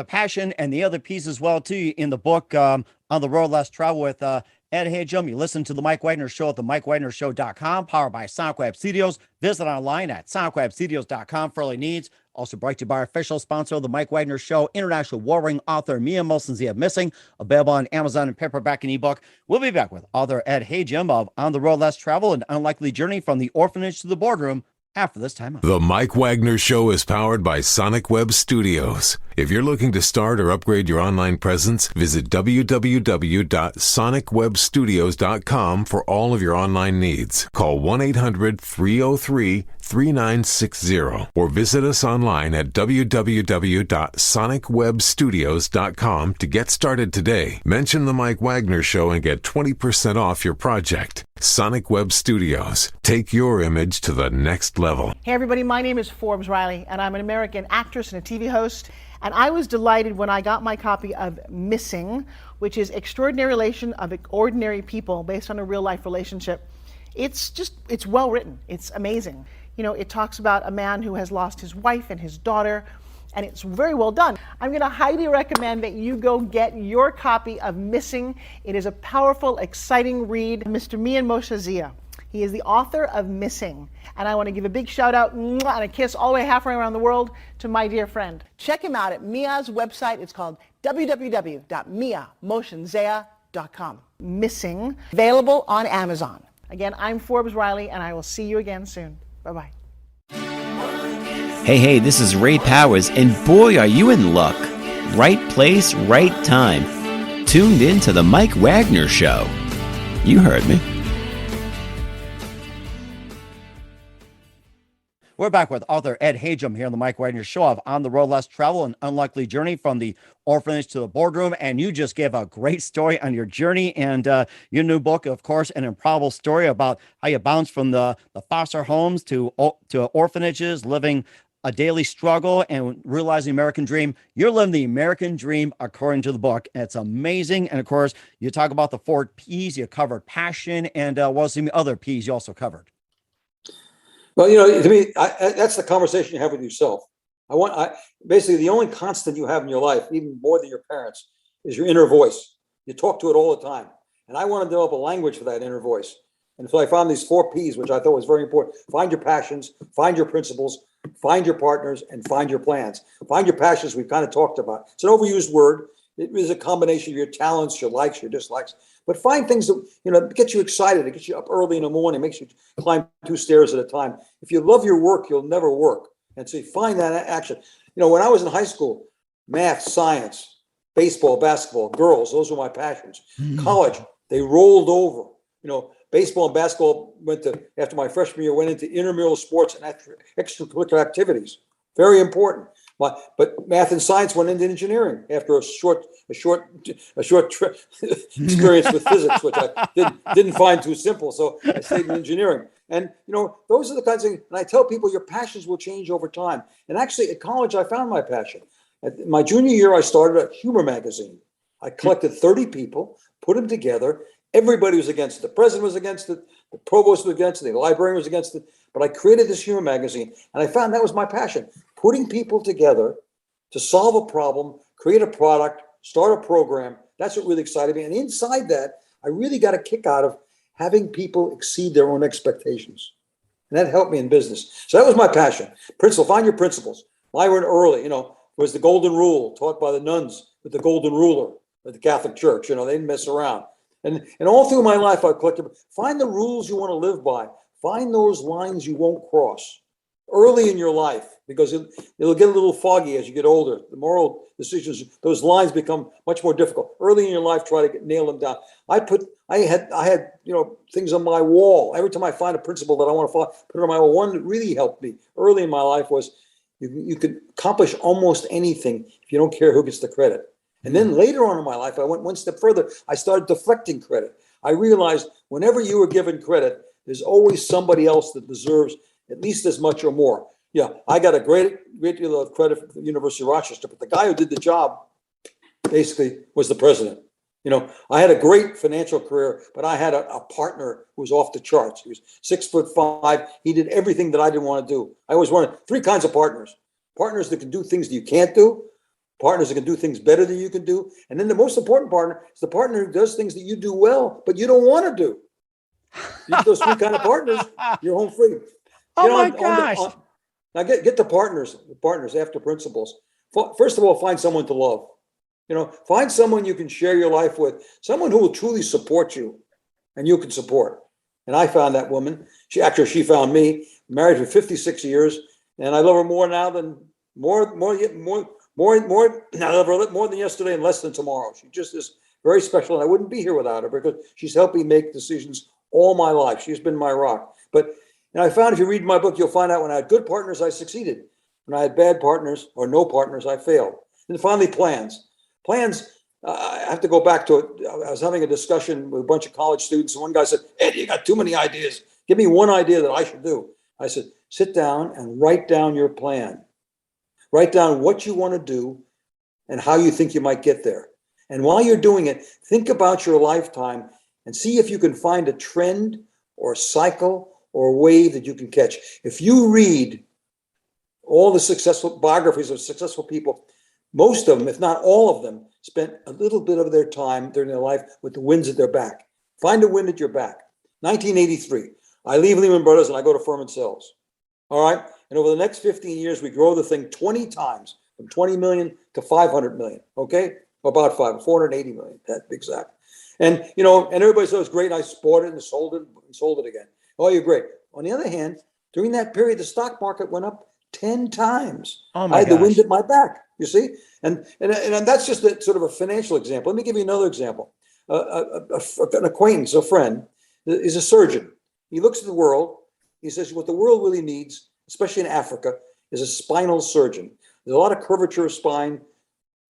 passion and the other piece as well too in the book, On the Road Less Travel with Ed Hajim. You listen to the Mike Wagner Show at the MikeWagnerShow.com, powered by Sonic Web Studios. Visit online at SonicWebStudios.com for all your needs. Also brought to you by our official sponsor of the Mike Wagner Show, international war-ring author Mia Molson-Zia Missing, available on Amazon and paperback and ebook. We'll be back with author Ed Hajim of On the Road Less Travel, an unlikely journey from the orphanage to the boardroom, after this time. The Mike Wagner Show is powered by Sonic Web Studios. If you're looking to start or upgrade your online presence, visit www.sonicwebstudios.com for all of your online needs. Call 1-800-303-3960 or visit us online at www.sonicwebstudios.com to get started today. Mention the Mike Wagner Show and get 20% off your project. Sonic Web Studios. Take your image to the next level. Hey everybody, my name is Forbes Riley, and I'm an American actress and a TV host. And I was delighted when I got my copy of Missing, which is Extraordinary Relation of Ordinary People based on a real life relationship. It's well written. It's amazing. It talks about a man who has lost his wife and his daughter, and it's very well done. I'm going to highly recommend that you go get your copy of Missing. It is a powerful, exciting read. Mr. Mian Moshe-Zia. He is the author of Missing. And I want to give a big shout out and a kiss all the way halfway around the world to my dear friend. Check him out at Mia's website. It's called www.miamoshenzea.com. Missing, available on Amazon. Again, I'm Forbes Riley, and I will see you again soon. Bye-bye. Hey, this is Ray Powers, and boy, are you in luck. Right place, right time. Tuned in to the Mike Wagner Show. You heard me. We're back with author Ed Hajim here on the Mike Wagner Show of On the Road Less Travel, an unlikely journey from the orphanage to the boardroom. And you just gave a great story on your journey and your new book, of course, an improbable story about how you bounced from the foster homes to orphanages, living a daily struggle and realizing the American dream. You're living the American dream according to the book. And it's amazing. And of course, you talk about the 4 P's. You covered passion, and what was the other P's you also covered? Well, to me, that's the conversation you have with yourself. Basically, the only constant you have in your life, even more than your parents, is your inner voice. You talk to it all the time. And I want to develop a language for that inner voice. And so I found these 4 P's, which I thought was very important. Find your passions, find your principles, find your partners, and find your plans. Find your passions, we've kind of talked about. It's an overused word. It is a combination of your talents, your likes, your dislikes. But find things that, get you excited. It gets you up early in the morning, makes you climb 2 stairs at a time. If you love your work, you'll never work. And so you find that action. When I was in high school, math, science, baseball, basketball, girls, those were my passions. College, they rolled over. Baseball and basketball after my freshman year, went into intramural sports and extracurricular activities. Very important. But math and science went into engineering after a short experience with physics, which I didn't find too simple. So I stayed in engineering. And, those are the kinds of things. And I tell people your passions will change over time. And actually at college, I found my passion. At my junior year, I started a humor magazine. I collected 30 people, put them together. Everybody was against it. The president was against it. The provost was against it. The librarian was against it. But I created this humor magazine. And I found that was my passion. Putting people together to solve a problem, create a product, start a program. That's what really excited me. And inside that, I really got a kick out of having people exceed their own expectations. And that helped me in business. So that was my passion. Find your principles. Mine were early, was the golden rule taught by the nuns with the golden ruler at the Catholic Church. They didn't mess around. And all through my life, I collected, find the rules you want to live by. Find those lines you won't cross. early in your life, because it'll get a little foggy as you get older. The moral decisions, those lines become much more difficult. Early in your life, try to nail them down. I had things on my wall. Every time I find a principle that I want to follow, put it on my wall. One that really helped me early in my life was you could accomplish almost anything if you don't care who gets the credit. And then later on in my life, I went one step further. I started deflecting credit. I realized whenever you were given credit, there's always somebody else that deserves at least as much or more. Yeah, I got a great deal of credit for the University of Rochester, but the guy who did the job basically was the president. I had a great financial career, but I had a partner who was off the charts. He was 6'5". He did everything that I didn't want to do. I always wanted three kinds of partners: partners that can do things that you can't do, partners that can do things better than you can do, and then the most important partner is the partner who does things that you do well, but you don't want to do. You get those three kind of partners, you're home free. Oh my gosh. Now get the partners after principles. First of all, find someone to love. Find someone you can share your life with, someone who will truly support you and you can support. And I found that woman. She found me, married for 56 years, and I love her more now than more I love her more than yesterday and less than tomorrow. She just is very special, and I wouldn't be here without her because she's helped me make decisions all my life. She's been my rock. But I found if you read my book, you'll find out when I had good partners, I succeeded. When I had bad partners or no partners, I failed. And finally, plans. I have to go back to it. I was having a discussion with a bunch of college students, and one guy said, "Ed, you got too many ideas. Give me one idea that I should do." I said, "Sit down and write down your plan. Write down what you want to do and how you think you might get there. And while you're doing it, think about your lifetime and see if you can find a trend or a cycle or a wave that you can catch." If you read all the successful biographies of successful people, most of them, if not all of them, spent a little bit of their time during their life with the winds at their back. Find a wind at your back. 1983, I leave Lehman Brothers and I go to Furman Sales. All right. And over the next 15 years, we grow the thing 20 times from 20 million to 500 million. Okay. About 480 million, that exact. And, and everybody said it was great. I bought it and sold it again. Oh, you're great. On the other hand, during that period, the stock market went up 10 times. Oh my I had gosh. the wind at my back, you see? And that's just sort of a financial example. Let me give you another example. An acquaintance, a friend, is a surgeon. He looks at the world. He says what the world really needs, especially in Africa, is a spinal surgeon. There's a lot of curvature of spine.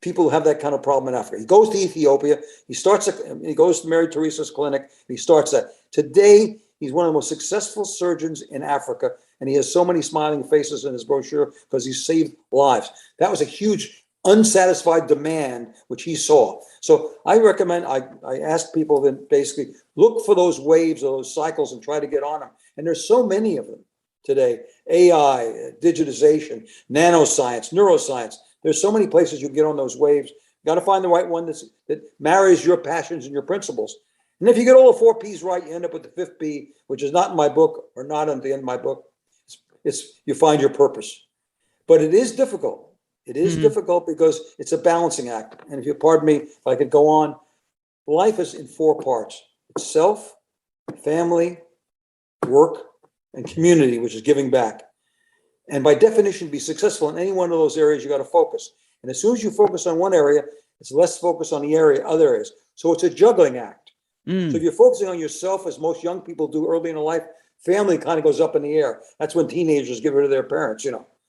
People who have that kind of problem in Africa. He goes to Ethiopia. He goes to Mary Teresa's clinic. He starts that. Today, he's one of the most successful surgeons in Africa, and he has so many smiling faces in his brochure because he saved lives. That was a huge unsatisfied demand, which he saw. So I recommend, I ask people to basically look for those waves or those cycles and try to get on them. And there's so many of them today. AI, digitization, nanoscience, neuroscience. There's so many places you can get on those waves. You got to find the right one that marries your passions and your principles. And if you get all the 4 P's right, you end up with the 5th P, which is not in my book or not at the end of my book. It's you find your purpose. But it is difficult. It is difficult because it's a balancing act. And if you pardon me, if I could go on, life is in 4 parts. It's self, family, work, and community, which is giving back. And by definition, to be successful in any one of those areas, you got to focus. And as soon as you focus on one area, it's less focus on the other areas. So it's a juggling act. So if you're focusing on yourself, as most young people do early in life, family kind of goes up in the air. That's when teenagers get rid of their parents,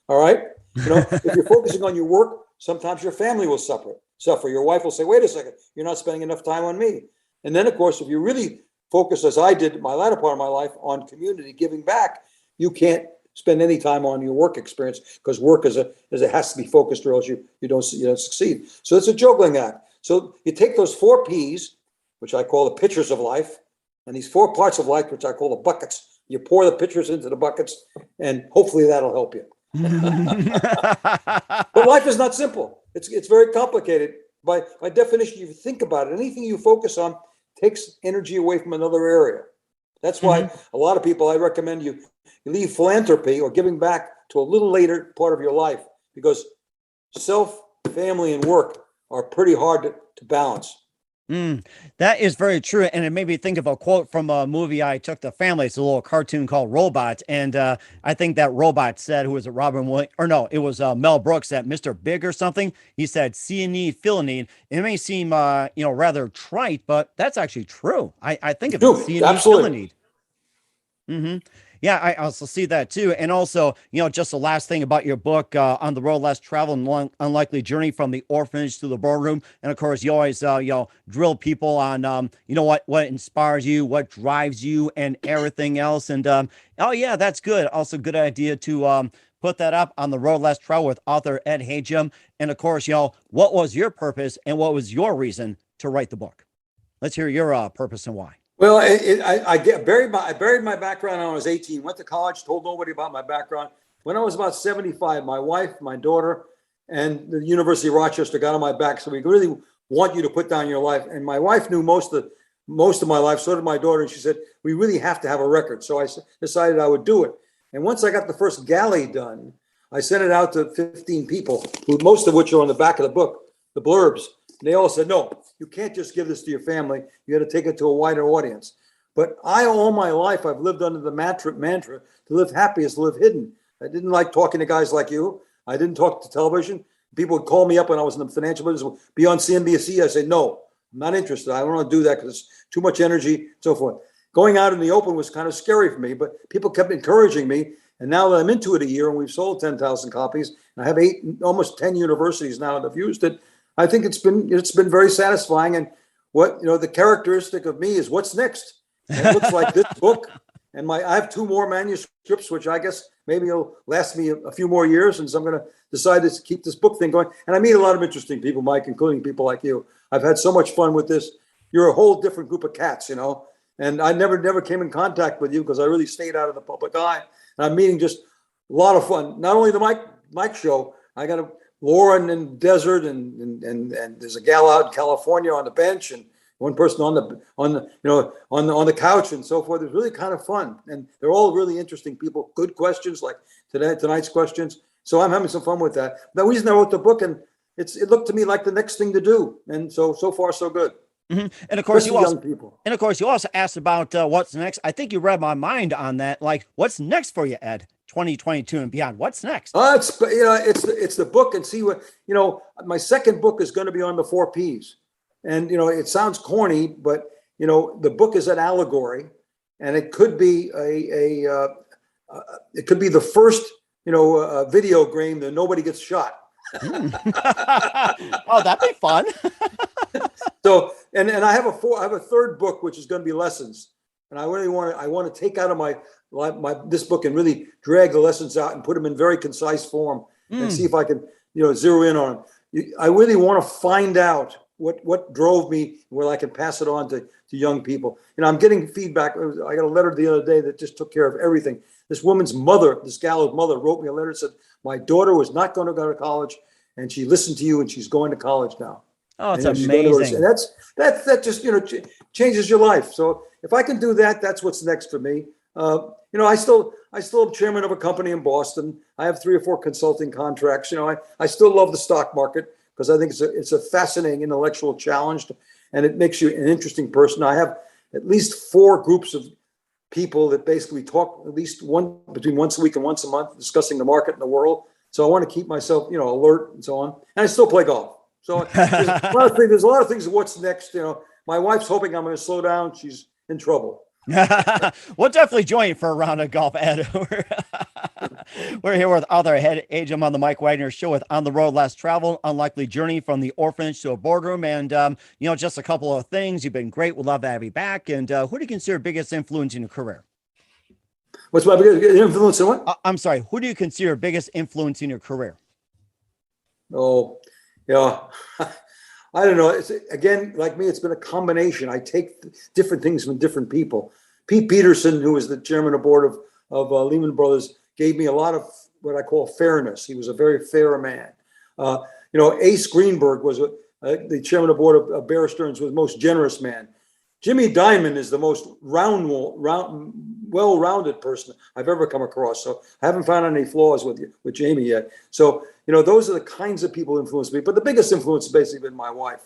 All right? If you're focusing on your work, sometimes your family will suffer. Your wife will say, "Wait a second, you're not spending enough time on me." And then, of course, if you really focus, as I did in my latter part of my life, on community, giving back, you can't spend any time on your work experience because work it has to be focused or else you don't succeed. So it's a juggling act. So you take those 4 P's, which I call the pitchers of life, and these 4 parts of life, which I call the buckets. You pour the pitchers into the buckets, and hopefully that'll help you. But life is not simple. It's very complicated. By definition, if you think about it, anything you focus on takes energy away from another area. That's why a lot of people, I recommend you leave philanthropy or giving back to a little later part of your life, because self, family, and work are pretty hard to balance. That is very true. And it made me think of a quote from a movie I took to family. It's a little cartoon called Robot. And I think that Robot said, who was it, Robin Williams? Or no, it was Mel Brooks, that Mr. Big or something. He said, see a need, feel a need. It may seem, rather trite, but that's actually true. I think of it, see a need, feel a need. Mm-hmm. Yeah, I also see that too. And also, just the last thing about your book, On the Road Less Traveled, and Unlikely Journey from the Orphanage to the Boardroom. And of course, you always, drill people on, what inspires you, what drives you, and everything else. And, oh yeah, that's good. Also good idea to put that up, On the Road Less Traveled, with author Ed Hajim. And of course, what was your purpose and what was your reason to write the book? Let's hear your purpose and why. Well, I buried my background when I was 18, went to college, told nobody about my background. When I was about 75, my wife, my daughter, and the University of Rochester got on my back. So we really want you to put down your life. And my wife knew most of my life. So did my daughter. And she said, we really have to have a record. So I decided I would do it. And once I got the first galley done, I sent it out to 15 people, most of which are on the back of the book, the blurbs. And they all said, no, you can't just give this to your family. You got to take it to a wider audience. But all my life, I've lived under the mantra, to live happy is to live hidden. I didn't like talking to guys like you. I didn't talk to television. People would call me up when I was in the financial business, be on CNBC. I say, no, I'm not interested. I don't want to do that because it's too much energy, and so forth. Going out in the open was kind of scary for me, but people kept encouraging me. And now that I'm into it a year and we've sold 10,000 copies, and I have almost 10 universities now that have used it, I think it's been very satisfying. And what, the characteristic of me is what's next. And it looks like this book, and I have 2 more manuscripts, which I guess maybe will last me a few more years. And so I'm going to decide to keep this book thing going. And I meet a lot of interesting people, Mike, including people like you. I've had so much fun with this. You're a whole different group of cats, and I never came in contact with you because I really stayed out of the public eye. And I'm meeting just a lot of fun. Not only the Mike show, I got Lauren in the desert, and there's a gal out in California on the bench, and one person on the couch, and so forth. It's really kind of fun, and they're all really interesting people. Good questions like tonight's questions. So I'm having some fun with that. The reason I wrote the book, and it looked to me like the next thing to do, and so far so good. Mm-hmm. And of course, you also asked about what's next. I think you read my mind on that. Like, what's next for you, Ed? 2022 and beyond. What's next? It's the book, and see what my second book is going to be on the 4 Ps, and it sounds corny, but the book is an allegory, and it could be it could be the first video game that nobody gets shot. Oh, that'd be fun. So and I have a third book which is going to be lessons, and I want to take out of my this book and really drag the lessons out and put them in very concise form and see if I can zero in on them. I really want to find out what drove me, where I can pass it on to young people. I'm getting feedback. I got a letter the other day that just took care of everything. This woman's mother, this gal's mother, wrote me a letter and said, my daughter was not going to go to college, and she listened to you, and she's going to college now. Oh, it's amazing. And that just changes your life. So if I can do that, that's what's next for me. I still am chairman of a company in Boston. I have 3 or 4 consulting contracts. I still love the stock market because I think it's a fascinating intellectual challenge, and it makes you an interesting person. I have at least 4 groups of people that basically talk at least between once a week and once a month, discussing the market and the world. So I want to keep myself, alert and so on. And I still play golf. So there's a lot of things. What's next? My wife's hoping I'm going to slow down. She's in trouble. We'll definitely join you for a round of golf, Ed. We're here with author Ed Hajim on the Mike Wagner Show with On the Road Less Traveled, Unlikely Journey from the Orphanage to a Boardroom. And, just a couple of things. You've been great. We'd love to have you back. And who do you consider biggest influence in your career? What's my biggest influence in what? I'm sorry. Who do you consider biggest influence in your career? Oh, yeah. I don't know. It's, again, like me, it's been a combination. I take different things from different people. Pete Peterson, who was the chairman of board of Lehman Brothers, gave me a lot of what I call fairness. He was a very fair man. Ace Greenberg was the chairman of board of Bear Stearns, was the most generous man. Jimmy Dimon is the most well-rounded person I've ever come across. So I haven't found any flaws with Jamie yet. So, those are the kinds of people who influence me. But the biggest influence has basically been my wife.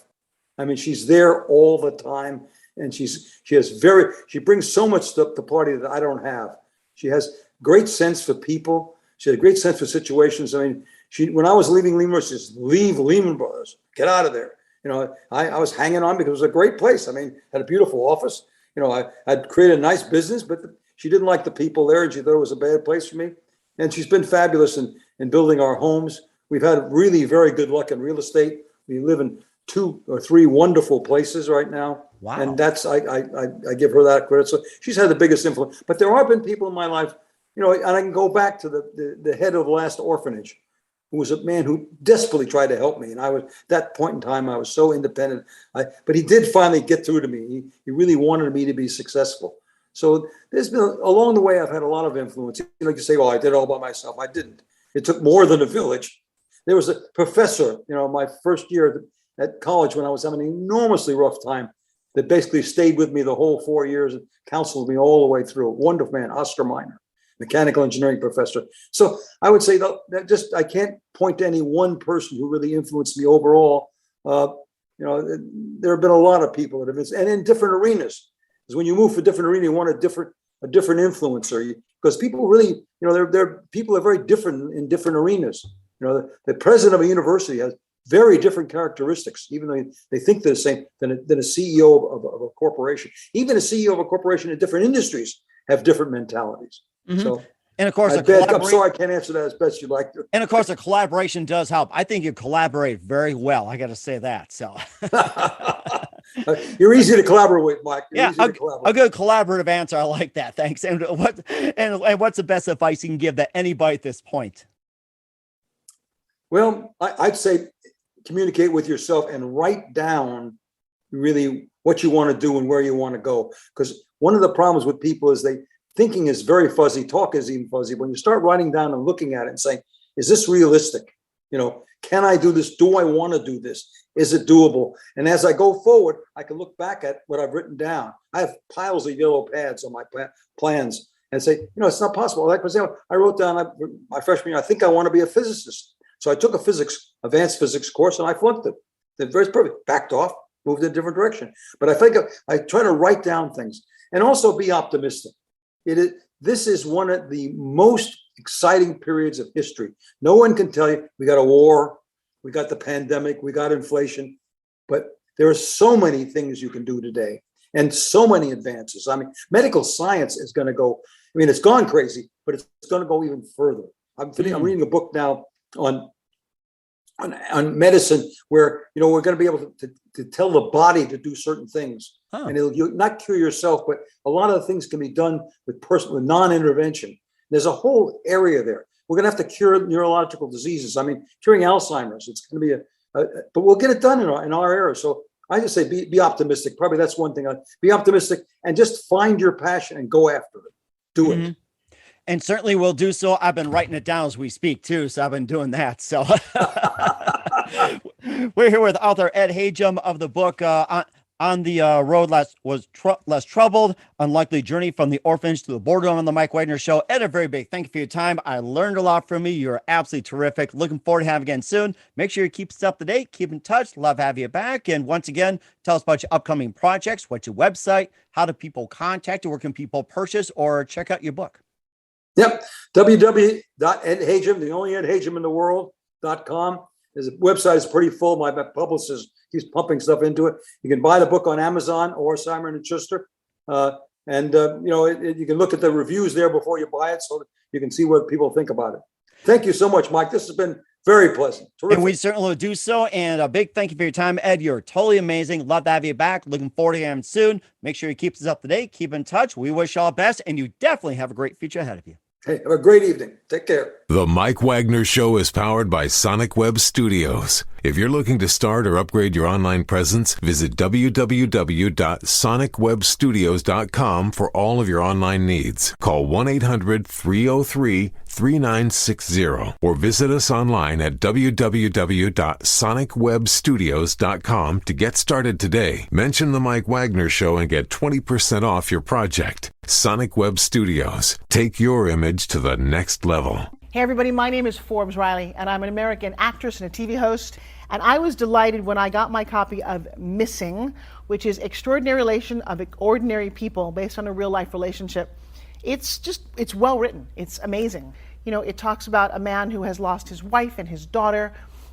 I mean, she's there all the time, and she brings so much to the party that I don't have. She has great sense for people. She had a great sense for situations. I mean, when I was leaving Lehman Brothers, she said, leave Lehman Brothers, get out of there. You know, I was hanging on because it was a great place. I mean, had a beautiful office. You know, I'd created a nice business, but she didn't like the people there, and she thought it was a bad place for me. And she's been fabulous in building our homes. We've had really very good luck in real estate. We live in 2 or 3 wonderful places right now. Wow. And that's, I give her that credit. So she's had the biggest influence. But there have been people in my life, you know, and I can go back to the head of the last orphanage, who was a man who desperately tried to help me. And I was, that point in time, I was so independent. But he did finally get through to me. He really wanted me to be successful. So there's been, along the way, I've had a lot of influence. You know, you say, well, I did it all by myself. I didn't. It took more than a village. There was a professor, you know, my first year at college when I was having an enormously rough time, that basically stayed with me the whole 4 years and counseled me all the way through. Wonderful man, Oscar Miner, mechanical engineering professor. So I would say that just, I can't point to any one person who really influenced me overall. You know, there have been a lot of people that have, and in different arenas. Because when you move for different arena, you want a different influencer. Because people really, you know, people are very different in different arenas. You know, the president of a university has very different characteristics, even though they think they're the same, than a CEO of a corporation. Even a CEO of a corporation in different industries have different mentalities. Mm-hmm. So, and of course, I'm sorry, I can't answer that as best you'd like to. And of course, a collaboration does help. I think you collaborate very well. I got to say that. So you're easy to collaborate with, Mike. A good collaborative answer. I like that. Thanks. And what's the best advice you can give to anybody at this point? Well, I'd say communicate with yourself and write down really what you want to do and where you want to go. Because one of the problems with people is thinking is very fuzzy. Talk is even fuzzy. When you start writing down and looking at it and saying, is this realistic? You know, can I do this? Do I want to do this? Is it doable? And as I go forward, I can look back at what I've written down. I have piles of yellow pads on my plans and say, you know, it's not possible. Like, for example, I wrote down my freshman year, I think I want to be a physicist. So I took a advanced physics course and I flunked it. It's very perfect. Backed off, moved in a different direction. But I think I try to write down things and also be optimistic. This is one of the most exciting periods of history. No one can tell you, we got a war, we got the pandemic, we got inflation, but there are so many things you can do today and so many advances. I mean, medical science is going to go, I mean, it's gone crazy, but it's going to go even further. I'm reading a book now on medicine where, you know, we're going to be able to tell the body to do certain things. And you'll not cure yourself, but a lot of the things can be done with non-intervention. There's a whole area there. We're going to have to cure neurological diseases. I mean, curing Alzheimer's, it's going to be but we'll get it done in our era. So I just say, be optimistic. Probably that's one thing. Be optimistic and just find your passion and go after it. Do it. And certainly we'll do so. I've been writing it down as we speak too. So I've been doing that. So we're here with author Ed Hajim of the book, On the Road Less Troubled, Unlikely Journey from the Orphanage to the Boardroom on the Mike Wagner Show. Ed, a very big thank you for your time. I learned a lot from you. You're absolutely terrific. Looking forward to having you again soon. Make sure you keep us up to date. Keep in touch. Love having you back. And once again, tell us about your upcoming projects. What's your website? How do people contact you? Where can people purchase or check out your book? Yep. www.edhajim, the only Ed Hajim in the world.com. His website is pretty full. My publicist keeps pumping stuff into it. You can buy the book on Amazon or Simon & Schuster. You know, you can look at the reviews there before you buy it so that you can see what people think about it. Thank you so much, Mike. This has been very pleasant. Terrific. And we certainly will do so. And a big thank you for your time, Ed. You're totally amazing. Love to have you back. Looking forward to having you soon. Make sure you keep us up to date. Keep in touch. We wish you all the best. And you definitely have a great future ahead of you. Hey, have a great evening. Take care. The Mike Wagner Show is powered by Sonic Web Studios. If you're looking to start or upgrade your online presence, visit www.sonicwebstudios.com for all of your online needs. Call 1-800-303-3960 or visit us online at www.sonicwebstudios.com to get started today. Mention the Mike Wagner Show and get 20% off your project. Sonic Web Studios. Take your image to the next level. Hey everybody, my name is Forbes Riley, and I'm an American actress and a TV host. And I was delighted when I got my copy of Missing, which is Extraordinary Relation of Ordinary People based on a real life relationship. It's well written. It's amazing. You know, it talks about a man who has lost his wife and his daughter,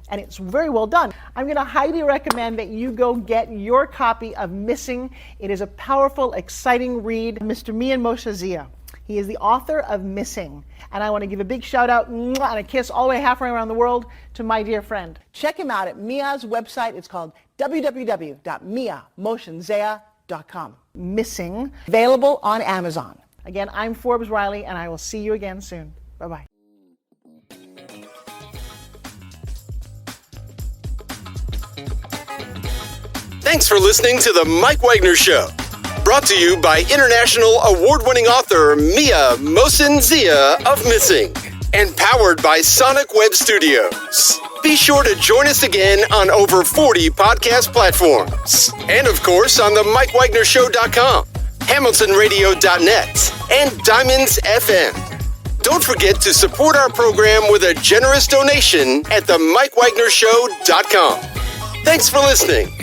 and it's very well done. I'm going to highly recommend that you go get your copy of Missing. It is a powerful, exciting read. Mr. Mian Moshe Zia. He is the author of Missing. And I want to give a big shout out and a kiss all the way halfway around the world to my dear friend. Check him out at Mia's website. It's called www.miamotionzea.com. Missing, available on Amazon. Again, I'm Forbes Riley, and I will see you again soon. Bye-bye. Thanks for listening to The Mike Wagner Show. Brought to you by international award-winning author Mia Mohsen-Zia of Missing. And powered by Sonic Web Studios. Be sure to join us again on over 40 podcast platforms. And of course on the MikeWagnerShow.com, HamiltonRadio.net, and Diamonds FM. Don't forget to support our program with a generous donation at the MikeWagnerShow.com. Thanks for listening.